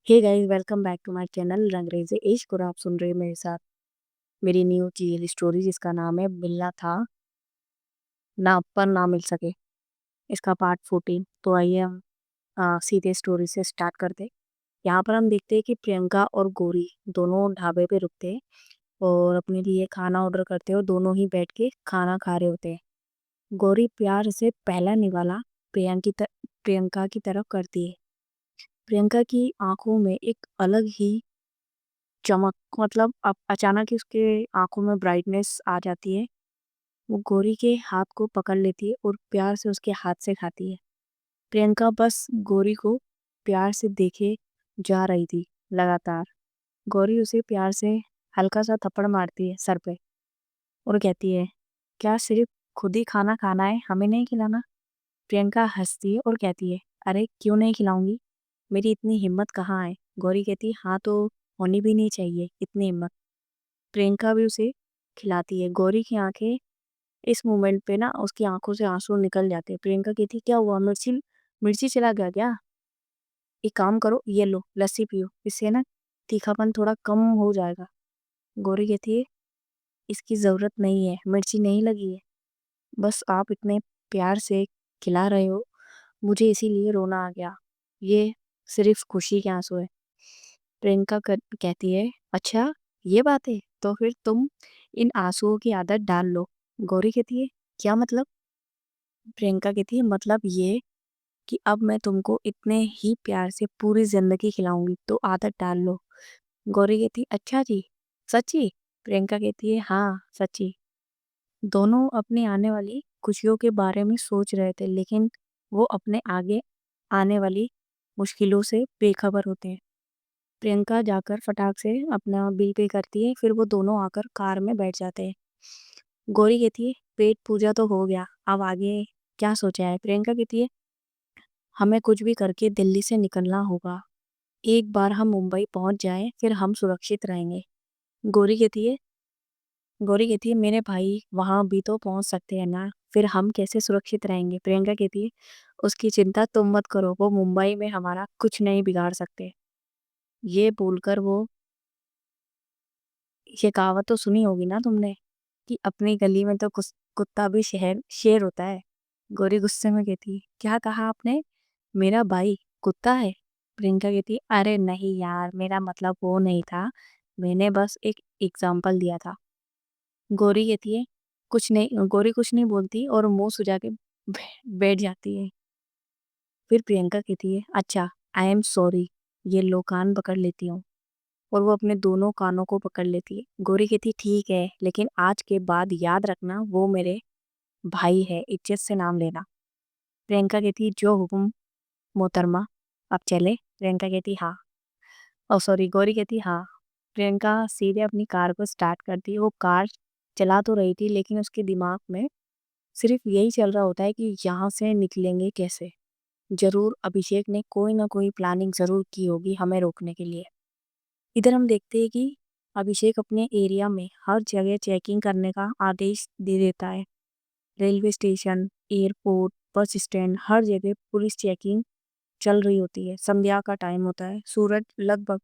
Hey guys, welcome back to my channel Rangrez Ishq. और आप सुन रहे हैं मेरे साथ मेरी न्यू रियल स्टोरी जिसका नाम है मिलना था ना पर ना मिल सके। इसका पार्ट 14। तो आइए हम सीधे स्टोरी से स्टार्ट करते हैं। यहाँ पर हम देखते हैं कि प्रियंका और गौरी दोनों ढाबे पे रुकते हैं और अपने लिए खाना ऑर्डर करते हैं और दोनों ही बैठ के खाना खा रहे होते हैं। गौरी प्यार से पहला निवाला प्रियंका की तरफ करती है। प्रियंका की आंखों में एक अलग ही चमक, मतलब अब अचानक ही उसके आंखों में ब्राइटनेस आ जाती है। वो गौरी के हाथ को पकड़ लेती है और प्यार से उसके हाथ से खाती है। प्रियंका बस गौरी को प्यार से देखे जा रही थी लगातार। गौरी उसे प्यार से हल्का सा थप्पड़ मारती है सर पे और कहती है, क्या सिर्फ खुद ही खाना खाना है, हमें नहीं खिलाना? प्रियंका हंसती है और कहती है, अरे क्यों नहीं खिलाऊंगी, मेरी इतनी हिम्मत कहाँ है? गौरी कहती है, हाँ तो होनी भी नहीं चाहिए इतनी हिम्मत। प्रियंका भी उसे खिलाती है। गौरी की आंखें इस मोमेंट पे ना उसकी आंखों से आंसू निकल जाते हैं। प्रियंका कहती, क्या हुआ, मिर्ची मिर्ची चला गया क्या? एक काम करो, ये लो लस्सी पियो, इससे ना तीखापन थोड़ा कम हो जाएगा। गौरी कहती है, इसकी जरूरत नहीं है, मिर्ची नहीं लगी है, बस आप इतने प्यार से खिला रहे हो मुझे, इसीलिए रोना आ गया। ये सिर्फ खुशी के आंसू है। प्रियंका कहती है, अच्छा ये बात है, तो फिर तुम इन आंसुओं की आदत डाल लो। गौरी कहती है, क्या मतलब? प्रियंका कहती है, मतलब ये कि अब मैं तुमको इतने ही प्यार से पूरी जिंदगी खिलाऊंगी, तो आदत डाल लो। गौरी कहती है, अच्छा जी, सच्ची? प्रियंका कहती है, हाँ सच्ची। दोनों अपनी आने वाली खुशियों के बारे में सोच रहे थे, लेकिन वो अपने आगे आने वाली मुश्किलों से बेखबर होते हैं। प्रियंका जाकर फटाक से अपना बिल पे करती है, फिर वो दोनों आकर कार में बैठ जाते हैं। गौरी कहती है, पेट पूजा तो हो गया, अब आगे क्या सोचा है? प्रियंका कहती है, हमें कुछ भी करके दिल्ली से निकलना होगा। एक बार हम मुंबई पहुंच जाए फिर हम सुरक्षित रहेंगे। गौरी कहती है गौरी कहती है, मेरे भाई वहां भी तो पहुंच सकते हैं ना, फिर हम कैसे सुरक्षित रहेंगे? प्रियंका कहती है, उसकी चिंता तुम मत करो, वो मुंबई में हमारा कुछ नहीं बिगाड़ सकते। ये बोलकर वो, ये कहावत तो सुनी होगी ना तुमने कि अपनी गली में तो कुत्ता भी शहर शेर होता है। गौरी गुस्से में कहती है, क्या कहा आपने? मेरा भाई कुत्ता है? प्रियंका कहती है, अरे नहीं यार, मेरा मतलब वो नहीं था, मैंने बस एक एग्जाम्पल दिया था। गौरी कहती है, कुछ नहीं। गौरी कुछ नहीं बोलती और मुंह सुजा के बैठ जाती है। फिर प्रियंका कहती है, अच्छा आई एम सॉरी, ये लो कान पकड़ लेती हूँ। और वो अपने दोनों कानों को पकड़ लेती है। गौरी कहती, ठीक है, लेकिन आज के बाद याद रखना वो मेरे भाई है, इज्जत से नाम लेना। प्रियंका कहती, जो हुक्म मोहतरमा, अब चले? प्रियंका कहती, हाँ। ओ सॉरी, गौरी कहती, हाँ। प्रियंका सीधे अपनी कार को स्टार्ट करती है। वो कार चला तो रही थी, लेकिन उसके दिमाग में सिर्फ यही चल रहा होता है कि यहाँ से निकलेंगे कैसे। जरूर अभिषेक ने कोई ना कोई प्लानिंग जरूर की होगी हमें रोकने के लिए। इधर हम देखते हैं कि अभिषेक अपने एरिया में हर जगह चेकिंग करने का आदेश दे देता है। Railway station, airport, bus stand, हर जगह पुलिस चेकिंग चल रही होती है। संध्या का टाइम होता है, सूरज लगभग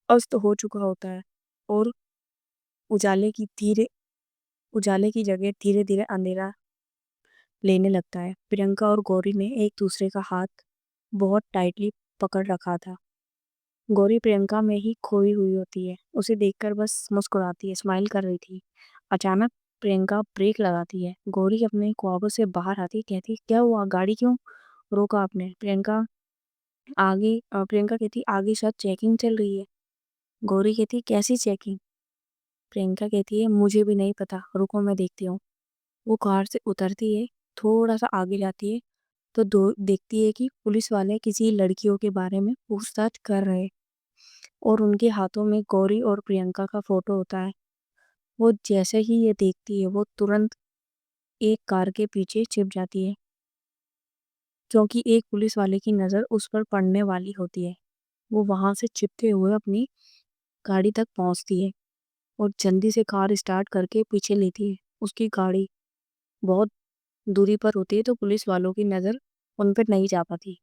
अस्त हो चुका होता है और उजाले की धीरे उजाले की जगह धीरे धीरे अंधेरा लेने लगता है। प्रियंका और गौरी ने एक दूसरे का हाथ बहुत टाइटली पकड़ रखा था। गौरी प्रियंका में ही खोई हुई होती है, उसे देखकर बस मुस्कुराती है, स्माइल कर रही थी। अचानक प्रियंका ब्रेक लगाती है। गौरी अपने ख्वाबों से बाहर आती, कहती, क्या हुआ, गाड़ी क्यों रोका आपने? प्रियंका कहती, आगे शायद चेकिंग चल रही है। गौरी कहती, कैसी चेकिंग? प्रियंका कहती है, मुझे भी नहीं पता, रुको मैं देखती हूँ। वो कार से उतरती है, थोड़ा सा आगे जाती है तो दो देखती है कि पुलिस वाले किसी लड़कियों के बारे में पूछताछ कर रहे हैं और उनके हाथों में गौरी और प्रियंका का फोटो होता है। वो जैसे ही ये देखती है वो तुरंत एक कार के पीछे छिप जाती है, क्योंकि एक पुलिस वाले की नज़र उस पर पड़ने वाली होती है। वो वहां से छिपते हुए अपनी गाड़ी तक पहुंचती है और जल्दी से कार स्टार्ट करके पीछे लेती है। उसकी गाड़ी बहुत दूरी पर होती है तो पुलिस वालों की नज़र उन पर नहीं जा पाती।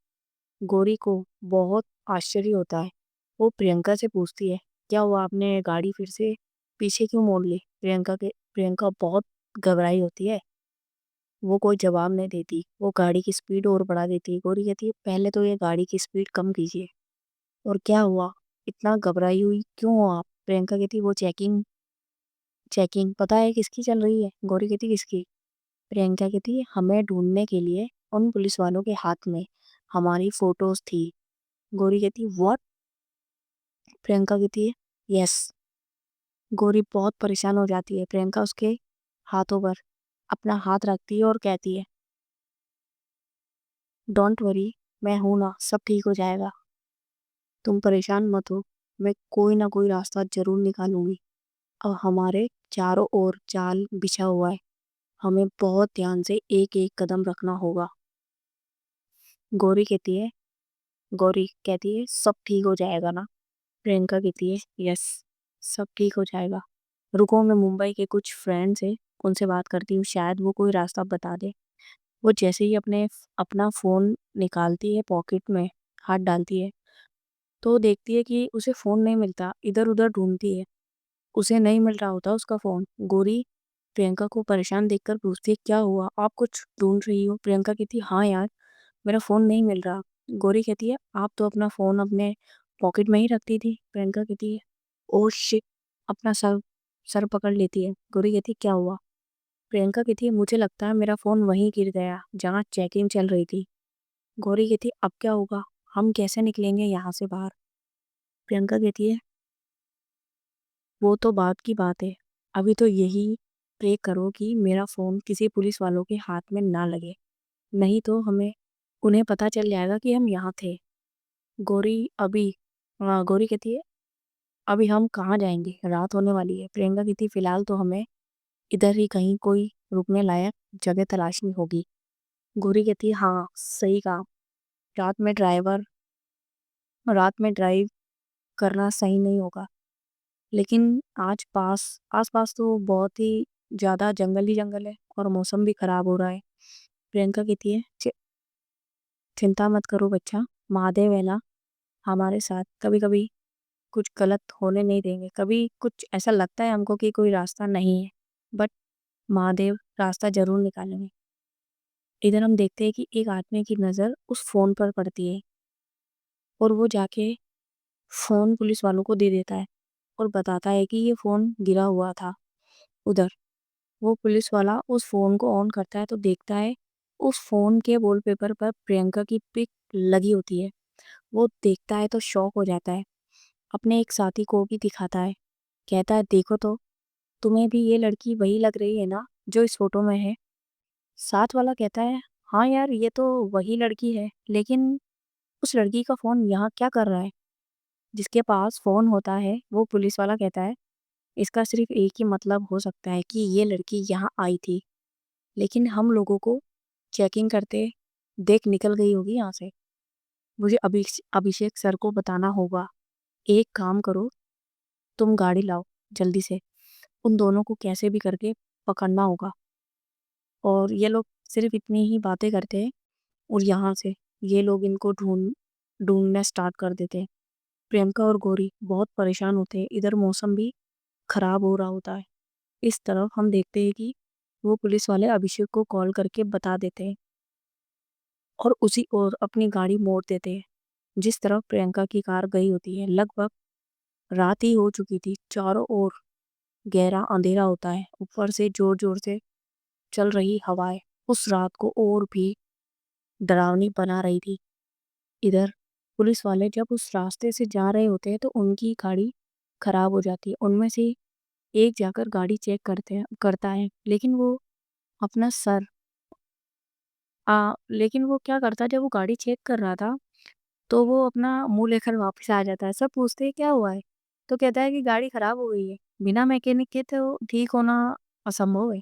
गौरी को बहुत आश्चर्य होता है। वो प्रियंका से पूछती है, क्या हुआ, आपने गाड़ी फिर से पीछे क्यों मोड़ ली? प्रियंका बहुत घबराई होती है। वो कोई जवाब नहीं देती, वो गाड़ी की स्पीड और बढ़ा देती है। गौरी कहती है, पहले तो ये गाड़ी की स्पीड कम कीजिए। और क्या हुआ, इतना घबराई हुई क्यों हो आप? प्रियंका कहती है, वो चेकिंग चेकिंग पता है किसकी चल रही है? गौरी कहती है, किसकी? प्रियंका कहती है, हमें ढूंढने के लिए उन पुलिस वालों के हाथ में हमारी फोटोज थी। गौरी कहती है, व्हाट? प्रियंका कहती है, यस। गौरी बहुत परेशान हो जाती है। प्रियंका उसके हाथों पर अपना हाथ रखती है और कहती है, डोंट वरी, मैं हूं ना, सब ठीक हो जाएगा। तुम परेशान मत हो, मैं कोई ना कोई रास्ता जरूर निकालूंगी। अब हमारे चारों ओर जाल बिछा हुआ है, हमें बहुत ध्यान से एक एक कदम रखना होगा। गौरी कहती है गौरी कहती है, सब ठीक हो जाएगा ना? प्रियंका कहती है, यस, सब ठीक हो जाएगा। रुको, मैं मुंबई के कुछ फ्रेंड्स हैं, उनसे बात करती हूँ, शायद वो कोई रास्ता बता दे। वो जैसे ही अपना फोन निकालती है, पॉकेट में हाथ डालती है, तो देखती है कि उसे फोन नहीं मिलता। इधर उधर ढूंढती है, उसे नहीं मिल रहा होता उसका फोन। गौरी प्रियंका को परेशान देखकर पूछती है, क्या हुआ, आप कुछ ढूंढ रही हो? प्रियंका कहती है, हाँ यार, मेरा फोन नहीं मिल रहा। गौरी कहती है, आप तो अपना फोन अपने पॉकेट में ही रखती थी। प्रियंका कहती है, ओ शिट। अपना सर सर पकड़ लेती है। गौरी कहती है, क्या हुआ? प्रियंका कहती है, मुझे लगता है मेरा फोन वहीं गिर गया जहाँ चेकिंग चल रही थी। गौरी कहती है, अब क्या होगा, हम कैसे निकलेंगे यहाँ से बाहर? प्रियंका कहती है, वो तो बात की बात है, अभी तो यही प्रे करो कि मेरा फोन किसी पुलिस वालों के हाथ में ना लगे, नहीं तो हमें उन्हें पता चल जाएगा कि हम यहाँ थे। गौरी अभी गौरी कहती है, अभी हम कहाँ जाएंगे, रात होने वाली है। प्रियंका कहती है, फिलहाल तो हमें इधर ही कहीं कोई रुकने लायक जगह तलाशनी होगी। गौरी कहती है, हाँ सही कहा, रात में ड्राइवर रात में ड्राइव करना सही नहीं होगा। लेकिन आस पास तो बहुत ही ज्यादा जंगल ही जंगल है और मौसम भी खराब हो रहा है। प्रियंका कहती है, चिंता मत करो बच्चा, महादेव है ना हमारे साथ, कभी कभी कुछ गलत होने नहीं देंगे। कभी कुछ ऐसा लगता है हमको कि कोई रास्ता नहीं है, बट महादेव रास्ता जरूर निकालेंगे। इधर हम देखते हैं कि एक आदमी की नज़र उस फोन पर पड़ती है और वो जाके फोन पुलिस वालों को दे देता है और बताता है कि ये फोन गिरा हुआ था उधर। वो पुलिस वाला उस फोन को ऑन करता है तो देखता है उस फोन के वॉलपेपर पर प्रियंका की पिक लगी होती है। वो देखता है तो शॉक हो जाता है, अपने एक साथी को भी दिखाता है, कहता है, देखो तो, तुम्हें भी ये लड़की वही लग रही है ना जो इस फोटो में है? साथ वाला कहता है, हाँ यार, ये तो वही लड़की है, लेकिन उस लड़की का फोन यहाँ क्या कर रहा है? जिसके पास फोन होता है, वो पुलिस वाला कहता है, इसका सिर्फ एक ही मतलब हो सकता है कि ये लड़की यहाँ आई थी, लेकिन हम लोगों को चेकिंग करते देख निकल गई होगी यहाँ से। मुझे अभिषेक सर को बताना होगा। एक काम करो, तुम गाड़ी लाओ जल्दी से, उन दोनों को कैसे भी करके पकड़ना होगा। और ये लोग सिर्फ इतनी ही बातें करते हैं और यहाँ से ये लोग इनको ढूंढना स्टार्ट कर देते हैं। प्रियंका और गौरी बहुत परेशान होते हैं। इधर मौसम भी खराब हो रहा होता है। इस तरफ हम देखते हैं कि वो पुलिस वाले अभिषेक को कॉल करके बता देते हैं और उसी ओर अपनी गाड़ी मोड़ देते हैं जिस तरफ प्रियंका की कार गई होती है। लगभग रात ही हो चुकी थी, चारों ओर गहरा अंधेरा होता है, ऊपर से जोर जोर से चल रही हवाएं उस रात को और भी डरावनी बना रही थी। इधर पुलिस वाले जब उस रास्ते से जा रहे होते हैं तो उनकी गाड़ी खराब हो जाती है। उनमें से एक जाकर गाड़ी चेक करता है, लेकिन वो अपना सर लेकिन वो क्या करता है, जब वो गाड़ी चेक कर रहा था तो वो अपना मुंह लेकर वापस आ जाता है। सब पूछते हैं, क्या हुआ है? तो कहता है कि गाड़ी खराब हो गई है, बिना मैकेनिक के तो ठीक होना असंभव है।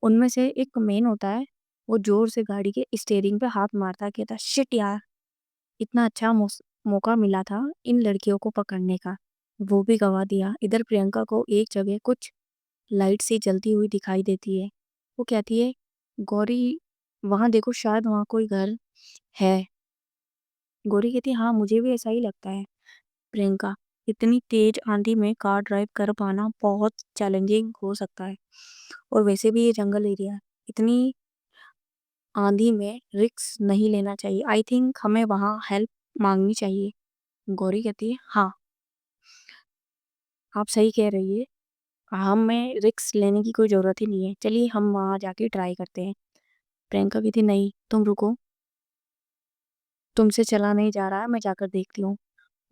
उनमें से एक मेन होता है, वो जोर से गाड़ी के स्टीयरिंग पे हाथ मारता है, कहता है, शिट यार, इतना अच्छा मौका मिला था इन लड़कियों को पकड़ने का, वो भी गवा दिया। इधर प्रियंका को एक जगह कुछ लाइट सी जलती हुई दिखाई देती है। वो कहती है, गौरी, वहां देखो, शायद वहां कोई घर है। गौरी कहती है हाँ मुझे भी ऐसा ही लगता है। प्रियंका, इतनी तेज आंधी में कार ड्राइव कर पाना बहुत चैलेंजिंग हो सकता है, और वैसे भी ये जंगल एरिया है, इतनी आंधी में रिस्क नहीं लेना चाहिए। आई थिंक हमें वहाँ हेल्प मांगनी चाहिए। गौरी कहती है हाँ आप सही कह रही है, हमें रिस्क लेने की कोई ज़रूरत ही नहीं है, चलिए हम वहाँ जाके ट्राई करते हैं। प्रियंका कहती नहीं तुम रुको, तुमसे चला नहीं जा रहा है, मैं जाकर देखती हूँ।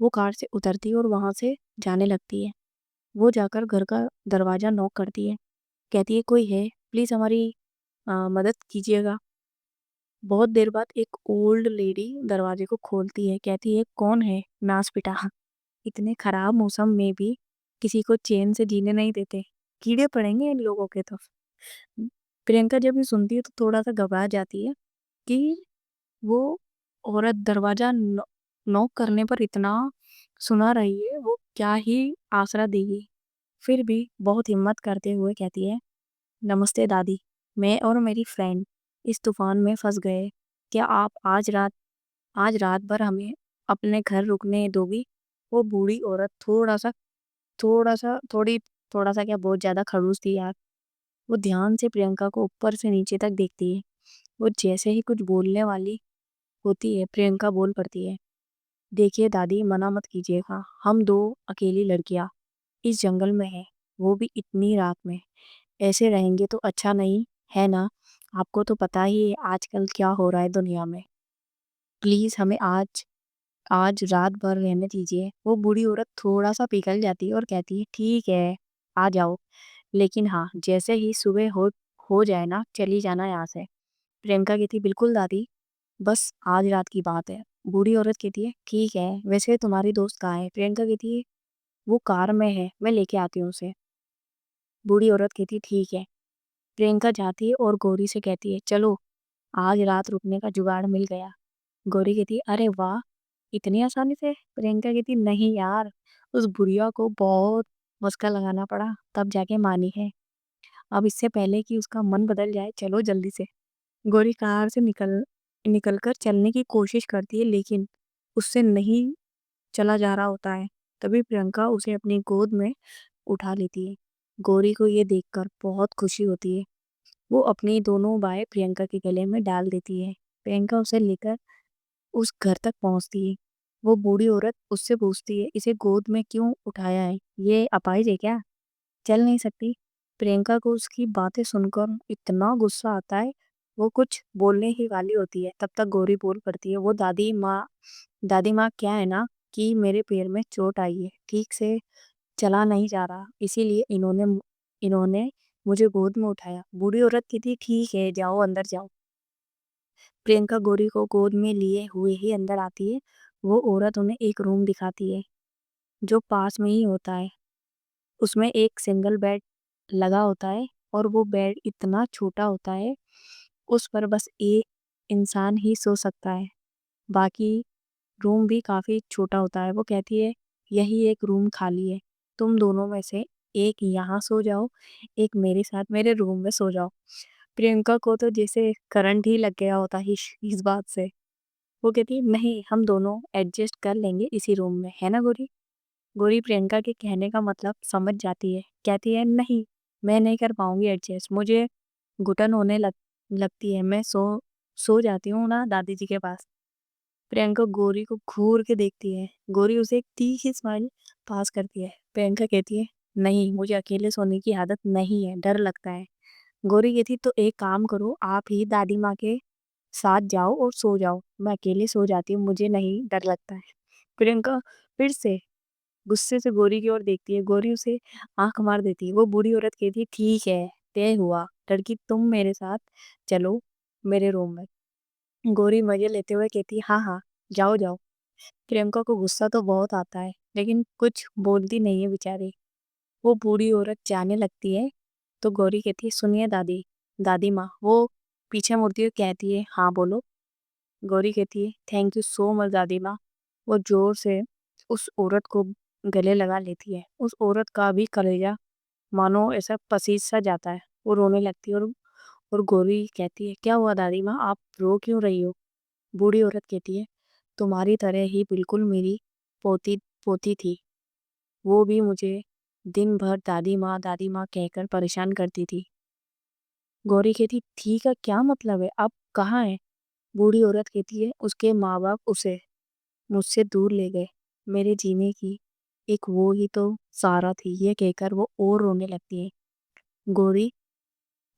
वो कार से उतरती है और वहाँ से जाने लगती है। वो जाकर घर का दरवाज़ा नॉक करती है, कहती है कोई है प्लीज़ हमारी मदद कीजिएगा। बहुत देर बाद एक ओल्ड लेडी दरवाजे को खोलती है, कहती है कौन है नास पिटा, इतने खराब मौसम में भी किसी को चैन से जीने नहीं देते, कीड़े पड़ेंगे इन लोगों के तो। प्रियंका जब ये सुनती है तो थोड़ा सा घबरा जाती है कि वो औरत दरवाजा नॉक करने पर इतना सुना रही है, वो क्या ही आसरा देगी। फिर भी बहुत हिम्मत करते हुए कहती है नमस्ते दादी, मैं और मेरी फ्रेंड इस तूफान में फंस गए, क्या आप आज रात भर हमें अपने घर रुकने दोगी। वो बूढ़ी औरत थोड़ा सा थोड़ा सा क्या बहुत ज्यादा खड़ूस थी यार। वो ध्यान से प्रियंका को ऊपर से नीचे तक देखती है। वो जैसे ही कुछ बोलने वाली होती है, प्रियंका बोल पड़ती है देखिए दादी मना मत कीजिएगा, हम दो अकेली लड़कियां इस जंगल में हैं, वो भी इतनी रात में, ऐसे रहेंगे तो अच्छा नहीं है ना। आपको तो पता ही है आजकल क्या हो रहा है दुनिया में, प्लीज हमें आज आज रात भर रहने दीजिए। वो बूढ़ी औरत थोड़ा सा पिघल जाती है और कहती है ठीक है आ जाओ, लेकिन हाँ जैसे ही सुबह हो जाए ना चली जाना यहाँ से। प्रियंका कहती बिल्कुल दादी, बस आज रात की बात है। बूढ़ी औरत कहती है ठीक है, वैसे तुम्हारी दोस्त कहाँ है। प्रियंका कहती है वो कार में है, मैं लेके आती हूँ उसे। बूढ़ी औरत कहती है ठीक है। प्रियंका जाती है और गौरी से कहती है चलो आज रात रुकने का जुगाड़ मिल गया। गौरी कहती है अरे वाह, इतनी आसानी से। प्रियंका कहती नहीं यार, उस बुढ़िया को बहुत मस्का लगाना पड़ा तब जाके मानी है। अब इससे पहले कि उसका मन बदल जाए चलो जल्दी से। गौरी कार से निकलकर चलने की कोशिश करती है, लेकिन उससे नहीं चला जा रहा होता है। तभी प्रियंका उसे अपनी गोद में उठा लेती है। गौरी को ये देखकर बहुत खुशी होती है। वो अपनी दोनों बाहें प्रियंका के गले में डाल देती है। प्रियंका उसे लेकर उस घर तक पहुंचती है। वो बूढ़ी औरत उससे पूछती है इसे गोद में क्यों उठाया है, ये अपाहिज है क्या, चल नहीं सकती। प्रियंका को उसकी बातें सुनकर इतना गुस्सा आता है, वो कुछ बोलने ही वाली होती है तब तक गौरी बोल पड़ती है वो दादी माँ क्या है ना कि मेरे पैर में चोट आई है, ठीक से चला नहीं जा रहा, इसीलिए इन्होंने मुझे गोद में उठाया। बूढ़ी औरत कहती ठीक है जाओ अंदर जाओ। प्रियंका गौरी को गोद में लिए हुए ही अंदर आती है। वो औरत उन्हें एक रूम दिखाती है जो पास में ही होता है। उसमें एक सिंगल बेड लगा होता है और वो बेड इतना छोटा होता है, उस पर बस एक इंसान ही सो सकता है। बाकी रूम भी काफी छोटा होता है। वो कहती है यही एक रूम खाली है, तुम दोनों में से एक यहाँ सो जाओ, एक मेरे साथ मेरे रूम में सो जाओ। प्रियंका को तो जैसे करंट ही लग गया होता है इस बात से। वो कहती है नहीं हम दोनों एडजस्ट कर लेंगे इसी रूम में, है ना गौरी। गौरी प्रियंका के कहने का मतलब समझ जाती है, कहती है नहीं मैं नहीं कर पाऊंगी एडजस्ट, मुझे घुटन होने लगती है, मैं सो जाती हूँ ना दादी जी के पास। प्रियंका गौरी को घूर के देखती है। गौरी उसे एक तीखी स्माइल पास करती है। प्रियंका कहती है नहीं मुझे अकेले सोने की आदत नहीं है, डर लगता है। गौरी कहती तो एक काम करो आप ही दादी माँ के साथ जाओ और सो जाओ, मैं अकेले सो जाती हूँ, मुझे नहीं डर लगता है। प्रियंका फिर से गुस्से से गौरी की ओर देखती है। गौरी उसे आंख मार देती है। वो बूढ़ी औरत कहती है ठीक है तय हुआ, लड़की तुम मेरे साथ चलो मेरे रूम में। गौरी मजे लेते हुए कहती है हाँ हाँ जाओ जाओ। प्रियंका को गुस्सा तो बहुत आता है लेकिन कुछ बोलती नहीं है बेचारी। वो बूढ़ी औरत जाने लगती है तो गौरी कहती है सुनिए दादी, दादी माँ। वो पीछे मुड़ती हुई कहती है हाँ बोलो। गौरी कहती है थैंक यू सो मच दादी माँ। वो जोर से उस औरत को गले लगा लेती है। उस औरत का भी कलेजा मानो ऐसा पसीज सा जाता है। वो रोने लगती है और गौरी कहती है क्या हुआ दादी माँ, आप रो क्यों रही हो। बूढ़ी औरत कहती है तुम्हारी तरह ही बिल्कुल मेरी पोती पोती थी। वो भी मुझे दिन भर दादी माँ कहकर परेशान करती थी। गौरी कहती थी का क्या मतलब है, अब कहाँ है? बूढ़ी औरत कहती है उसके माँ बाप उसे मुझसे दूर ले गए। मेरे जीने की एक वो ही तो सहारा थी। ये कहकर वो और रोने लगती है। गौरी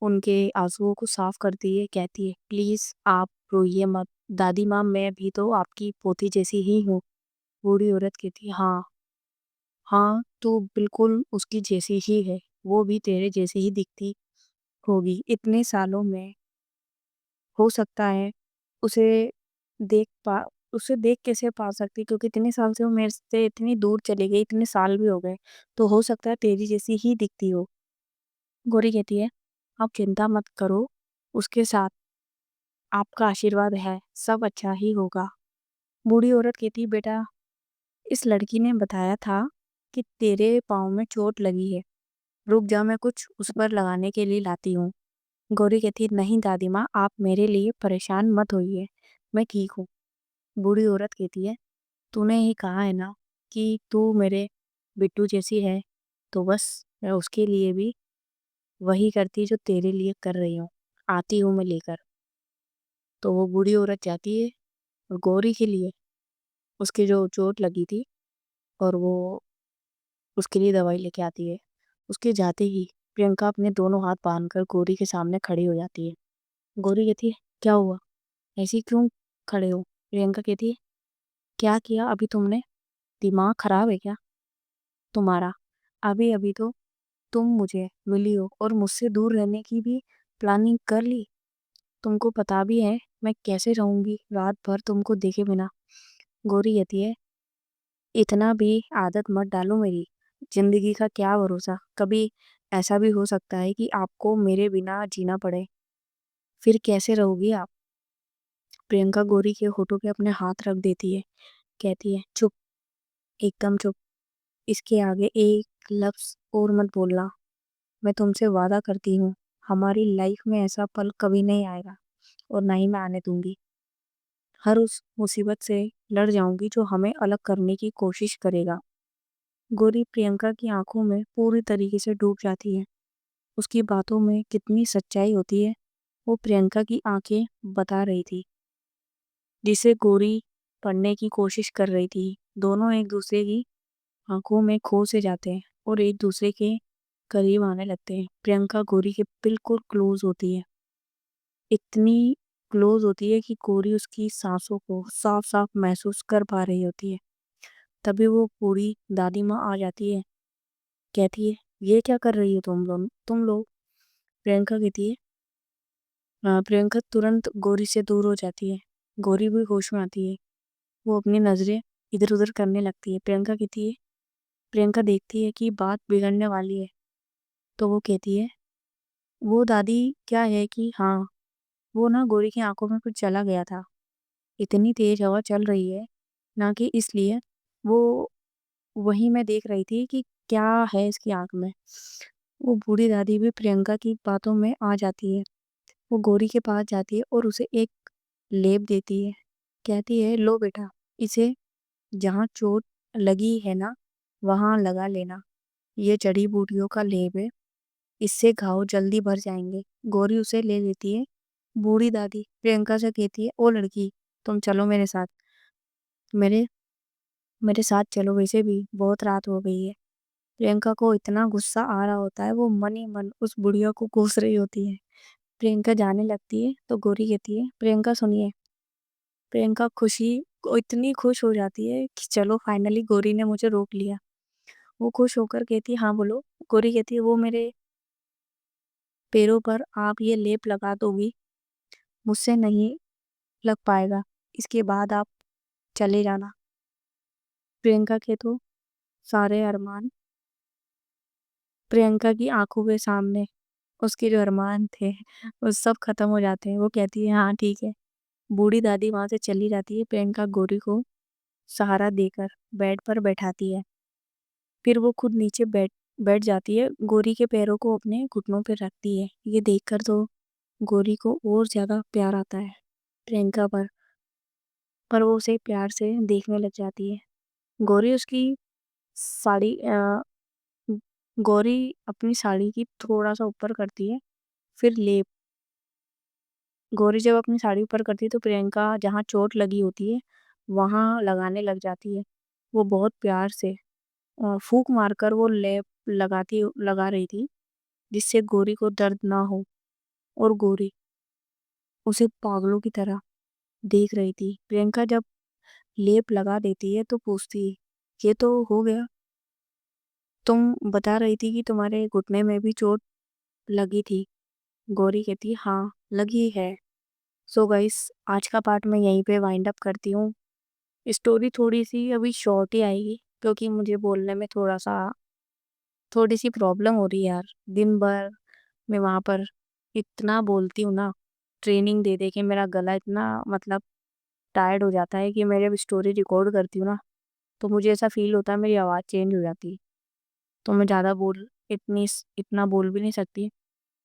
उनके आंसुओं को साफ करती है, कहती है प्लीज आप रोइए मत। दादी माँ मैं भी तो आपकी पोती जैसी ही हूँ। बूढ़ी औरत कहती है हाँ हाँ, तू बिल्कुल उसकी जैसी ही है। वो भी तेरे जैसी ही दिखती होगी। इतने सालों में हो सकता है उसे देख पा उसे देख कैसे पा सकती, क्योंकि इतने साल से वो मेरे से इतनी दूर चली गई, इतने साल भी हो गए, तो हो सकता है तेरी जैसी ही दिखती हो। गौरी कहती है आप चिंता मत करो, उसके साथ आपका आशीर्वाद है, सब अच्छा ही होगा। बूढ़ी औरत कहती बेटा इस लड़की ने बताया था कि तेरे पाँव में चोट लगी है, रुक जा मैं कुछ उस पर लगाने के लिए लाती हूँ। गौरी कहती नहीं दादी माँ आप मेरे लिए परेशान मत होइए, मैं ठीक हूँ। बूढ़ी औरत कहती है तूने ही कहा है ना कि तू मेरे बिट्टू जैसी है, तो बस मैं उसके लिए भी वही करती जो तेरे लिए कर रही हूँ। आती हूँ मैं लेकर। तो वो बूढ़ी औरत जाती है और गौरी के लिए उसकी जो चोट लगी थी और वो उसके लिए दवाई लेके आती है। उसके जाते ही प्रियंका अपने दोनों हाथ बांधकर गौरी के सामने खड़ी हो जाती है। गौरी कहती है क्या हुआ, ऐसी क्यों खड़े हो? प्रियंका कहती है क्या किया अभी तुमने, दिमाग खराब है क्या तुम्हारा? अभी अभी तो तुम मुझे मिली हो और मुझसे दूर रहने की भी प्लानिंग कर ली। तुमको पता भी है मैं कैसे रहूंगी रात भर तुमको देखे बिना। गौरी कहती है इतना भी आदत मत डालो मेरी, जिंदगी का क्या भरोसा, कभी ऐसा भी हो सकता है कि आपको मेरे बिना जीना पड़े, फिर कैसे रहोगी आप? प्रियंका गौरी के होठों पे अपने हाथ रख देती है, कहती है चुप, एकदम चुप। इसके आगे एक लफ्ज और मत बोलना। मैं तुमसे वादा करती हूँ हमारी लाइफ में ऐसा पल कभी नहीं आएगा और ना ही मैं आने दूंगी। हर उस मुसीबत से लड़ जाऊंगी जो हमें अलग करने की कोशिश करेगा। गौरी प्रियंका की आंखों में पूरी तरीके से डूब जाती है। उसकी बातों में कितनी सच्चाई होती है वो प्रियंका की आंखें बता रही थी, जिसे गौरी पढ़ने की कोशिश कर रही थी। दोनों एक दूसरे की आंखों में खो से जाते हैं और एक दूसरे के करीब आने लगते हैं। प्रियंका गौरी के बिल्कुल क्लोज होती है, इतनी क्लोज होती है कि गौरी उसकी सांसों को साफ साफ महसूस कर पा रही होती है। तभी वो बूढ़ी दादी माँ आ जाती है, कहती है ये क्या कर रही हो तुम लोग। प्रियंका कहती है प्रियंका तुरंत गौरी से दूर हो जाती है। गौरी भी होश में आती है, वो अपनी नजरें इधर उधर करने लगती है। प्रियंका कहती है प्रियंका देखती है कि बात बिगड़ने वाली है, तो वो कहती है वो दादी क्या है कि हाँ, वो ना गौरी की आंखों में कुछ चला गया था, इतनी तेज हवा चल रही है ना कि इसलिए वो वही मैं देख रही थी कि क्या है इसकी आंख में। वो बूढ़ी दादी भी प्रियंका की बातों में आ जाती है। वो गौरी के पास जाती है और उसे एक लेप देती है, कहती है लो बेटा, इसे जहाँ चोट लगी है ना वहां लगा लेना, ये जड़ी बूटियों का लेप है, इससे घाव जल्दी भर जाएंगे। गौरी उसे ले लेती है। बूढ़ी दादी प्रियंका से कहती है ओ लड़की, तुम चलो मेरे साथ, मेरे मेरे साथ चलो, वैसे भी बहुत रात हो गई है। प्रियंका को इतना गुस्सा आ रहा होता है, वो मन ही मन उस बुढ़िया को कोस रही होती है। प्रियंका जाने लगती है तो गौरी कहती है प्रियंका सुनिए। प्रियंका खुशी को इतनी खुश हो जाती है कि चलो फाइनली गौरी ने मुझे रोक लिया। वो खुश होकर कहती है हाँ बोलो। गौरी कहती है वो मेरे पैरों पर आप ये लेप लगा दोगी, मुझसे नहीं लग पाएगा, इसके बाद आप चले जाना। प्रियंका के तो सारे अरमान प्रियंका की आंखों के सामने उसके जो अरमान थे वो सब खत्म हो जाते हैं। वो कहती है हाँ ठीक है। बूढ़ी दादी वहां से चली जाती है। प्रियंका गौरी को सहारा देकर बेड पर बैठाती है, फिर वो खुद नीचे बैठ बैठ जाती है, गौरी के पैरों को अपने घुटनों पर रखती है। ये देखकर तो गौरी को और ज्यादा प्यार आता है प्रियंका पर। और वो उसे प्यार से देखने लग जाती है। गौरी उसकी साड़ी गौरी अपनी साड़ी की थोड़ा-सा ऊपर करती है, फिर लेप गौरी जब अपनी साड़ी ऊपर करती है तो प्रियंका जहाँ चोट लगी होती है, वहाँ लगाने लग जाती है। वो बहुत प्यार से फूँक मारकर वो लेप लगा रही थी, जिससे गौरी को दर्द ना हो, और गौरी उसे पागलों की तरह देख रही थी। प्रियंका जब लेप लगा देती है तो पूछती है, "ये तो हो गया। तुम बता रही थी कि तुम्हारे घुटने में भी चोट लगी थी।" गौरी कहती है, "हाँ, लगी है।" सो गाइस, आज का पार्ट मैं यहीं पे वाइंड अप करती हूँ। स्टोरी थोड़ी-सी अभी शॉर्ट ही आएगी, क्योंकि मुझे बोलने में थोड़ी-सी प्रॉब्लम हो रही है यार। दिन भर मैं वहाँ पर इतना बोलती हूँ ना, ट्रेनिंग दे के मेरा गला इतना मतलब टायर्ड हो जाता है कि मैं जब स्टोरी रिकॉर्ड करती हूँ ना, तो मुझे ऐसा फ़ील होता है मेरी आवाज़ चेंज हो जाती है। तो मैं ज़्यादा इतना बोल भी नहीं सकती।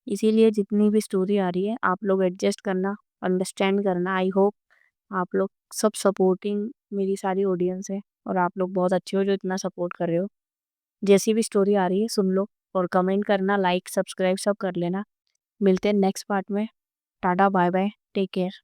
इसीलिए जितनी भी स्टोरी आ रही है, आप लोग एडजस्ट करना, अंडरस्टैंड करना। आई होप आप लोग सब सपोर्टिंग मेरी सारी ऑडियंस है, और आप लोग बहुत अच्छे हो जो इतना सपोर्ट कर रहे हो। जैसी भी स्टोरी आ रही है सुन लो, और कमेंट करना, लाइक, सब्सक्राइब सब कर लेना। मिलते हैं नेक्स्ट पार्ट में। Tata, bye bye, take care.